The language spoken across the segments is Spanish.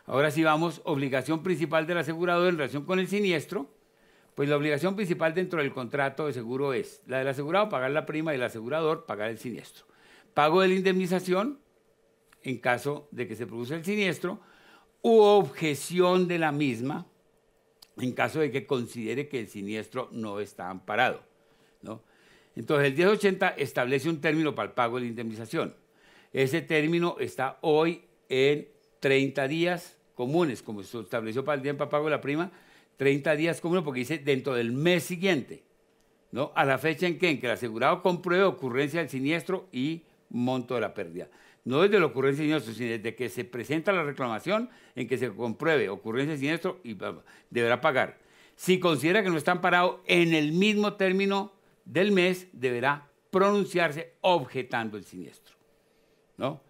Ahora sí vamos, obligación principal del asegurador en relación con el siniestro. Pues la obligación principal dentro del contrato de seguro es la del asegurado, pagar la prima, y el asegurador, pagar el siniestro. Pago de la indemnización en caso de que se produzca el siniestro, u objeción de la misma en caso de que considere que el siniestro no está amparado, ¿no? Entonces, el 1080 establece un término para el pago de la indemnización. Ese término está hoy en 30 días comunes, como se estableció para el día para pago de la prima, 30 días comunes, porque dice dentro del mes siguiente, ¿no? A la fecha en que el asegurado compruebe ocurrencia del siniestro y monto de la pérdida. No desde la ocurrencia del siniestro, sino desde que se presenta la reclamación en que se compruebe ocurrencia del siniestro y deberá pagar. Si considera que no está amparado, en el mismo término del mes deberá pronunciarse objetando el siniestro, ¿no?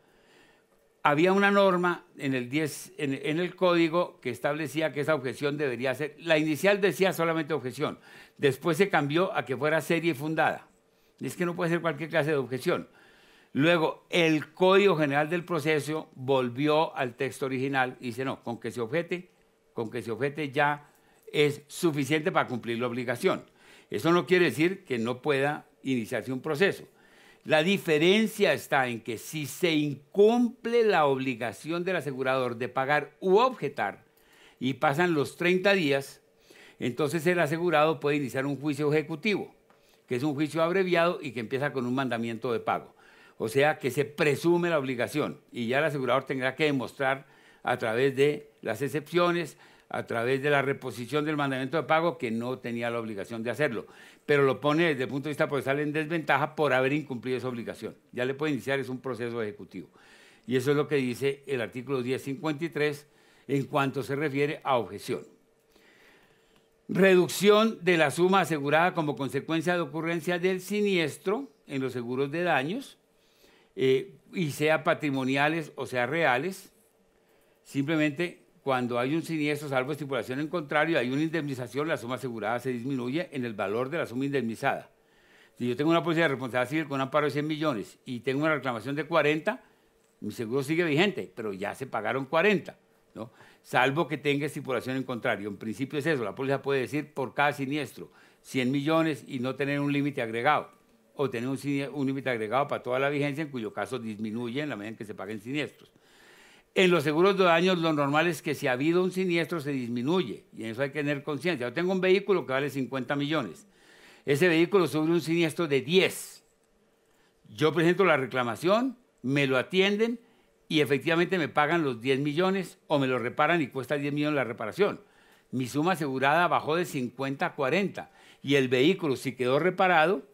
Había una norma en el código que establecía que esa objeción debería ser, la inicial decía solamente objeción, después se cambió a que fuera seria y fundada. Es que no puede ser cualquier clase de objeción. Luego, el Código General del Proceso volvió al texto original y dice, no, con que se objete ya es suficiente para cumplir la obligación. Eso no quiere decir que no pueda iniciarse un proceso. La diferencia está en que si se incumple la obligación del asegurador de pagar u objetar y pasan los 30 días, entonces el asegurado puede iniciar un juicio ejecutivo, que es un juicio abreviado y que empieza con un mandamiento de pago. O sea que se presume la obligación y ya el asegurador tendrá que demostrar a través de las excepciones, a través de la reposición del mandamiento de pago, que no tenía la obligación de hacerlo, pero lo pone desde el punto de vista procesal en desventaja por haber incumplido esa obligación. Ya le puede iniciar, es un proceso ejecutivo. Y eso es lo que dice el artículo 1053 en cuanto se refiere a objeción. Reducción de la suma asegurada como consecuencia de ocurrencia del siniestro en los seguros de daños, y sea patrimoniales o sea reales. Simplemente cuando hay un siniestro, salvo estipulación en contrario, hay una indemnización, la suma asegurada se disminuye en el valor de la suma indemnizada. Si yo tengo una póliza de responsabilidad civil con un amparo de 100 millones y tengo una reclamación de 40, mi seguro sigue vigente, pero ya se pagaron 40, ¿no? Salvo que tenga estipulación en contrario. En principio es eso, la póliza puede decir por cada siniestro 100 millones y no tener un límite agregado, o tener un límite agregado para toda la vigencia, en cuyo caso disminuye en la medida en que se paguen siniestros. En los seguros de daños lo normal es que si ha habido un siniestro se disminuye, y en eso hay que tener conciencia. Yo tengo un vehículo que vale 50 millones. Ese vehículo sufre un siniestro de 10. Yo presento la reclamación, me lo atienden y efectivamente me pagan los 10 millones o me lo reparan y cuesta 10 millones la reparación. Mi suma asegurada bajó de 50 a 40 y el vehículo, si quedó reparado,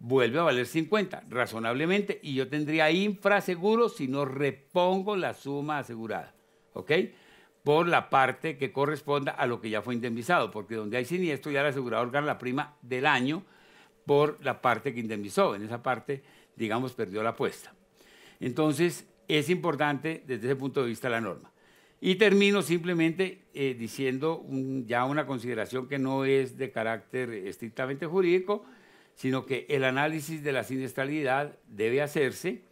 vuelve a valer 50, razonablemente, y yo tendría infraseguro si no repongo la suma asegurada, ¿ok? Por la parte que corresponda a lo que ya fue indemnizado, porque donde hay siniestro ya el asegurador gana la prima del año por la parte que indemnizó. En esa parte, digamos, perdió la apuesta. Entonces, es importante desde ese punto de vista la norma. Y termino simplemente diciendo ya una consideración que no es de carácter estrictamente jurídico, sino que el análisis de la siniestralidad debe hacerse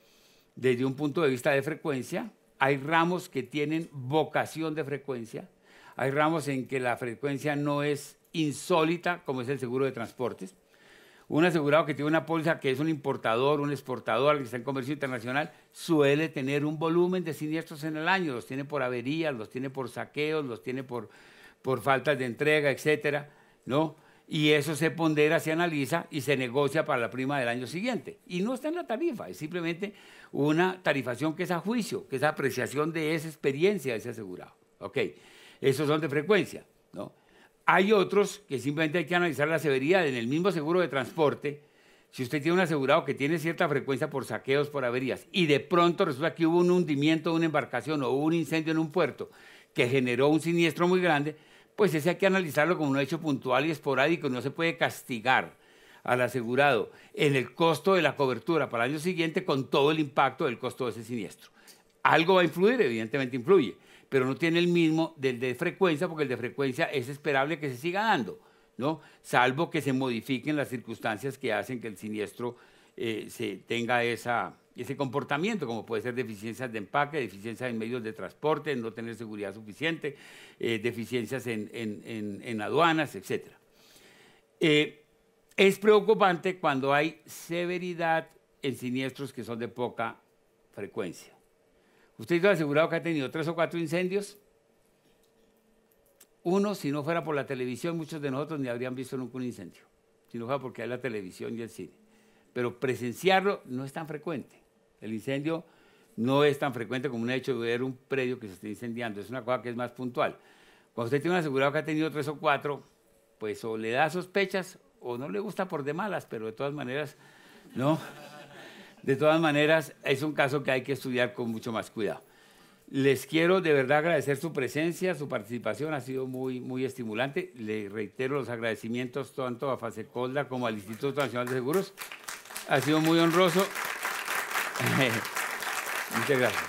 desde un punto de vista de frecuencia. Hay ramos que tienen vocación de frecuencia, hay ramos en que la frecuencia no es insólita, como es el seguro de transportes. Un asegurado que tiene una póliza que es un importador, un exportador, que está en comercio internacional, suele tener un volumen de siniestros en el año, los tiene por averías, los tiene por saqueos, los tiene por faltas de entrega, etcétera, ¿no? Y eso se pondera, se analiza y se negocia para la prima del año siguiente. Y no está en la tarifa, es simplemente una tarifación que es a juicio, que es apreciación de esa experiencia de ese asegurado. Ok, esos son de frecuencia, ¿no? Hay otros que simplemente hay que analizar la severidad. En el mismo seguro de transporte, si usted tiene un asegurado que tiene cierta frecuencia por saqueos, por averías, y de pronto resulta que hubo un hundimiento de una embarcación o hubo un incendio en un puerto que generó un siniestro muy grande, pues ese hay que analizarlo como un hecho puntual y esporádico. No se puede castigar al asegurado en el costo de la cobertura para el año siguiente con todo el impacto del costo de ese siniestro. Algo va a influir, evidentemente influye, pero no tiene el mismo del de frecuencia, porque el de frecuencia es esperable que se siga dando, ¿no? Salvo que se modifiquen las circunstancias que hacen que el siniestro tenga esa ese comportamiento, como puede ser deficiencias de empaque, deficiencias en medios de transporte, no tener seguridad suficiente, deficiencias en aduanas, etc. Es preocupante cuando hay severidad en siniestros que son de poca frecuencia. ¿Usted ha asegurado que ha tenido 3 o 4 incendios? Uno, si no fuera por la televisión, muchos de nosotros ni habrían visto nunca un incendio, si no fuera porque hay la televisión y el cine. Pero presenciarlo no es tan frecuente. El incendio no es tan frecuente como un hecho de ver un predio que se esté incendiando. Es una cosa que es más puntual. Cuando usted tiene un asegurado que ha tenido 3 o 4, pues o le da sospechas o no le gusta por de malas, pero de todas maneras, no. De todas maneras, es un caso que hay que estudiar con mucho más cuidado. Les quiero de verdad agradecer su presencia, su participación, ha sido muy, muy estimulante. Le reitero los agradecimientos tanto a Fasecolda como al Instituto Nacional de Seguros. Ha sido muy honroso. Muchas gracias.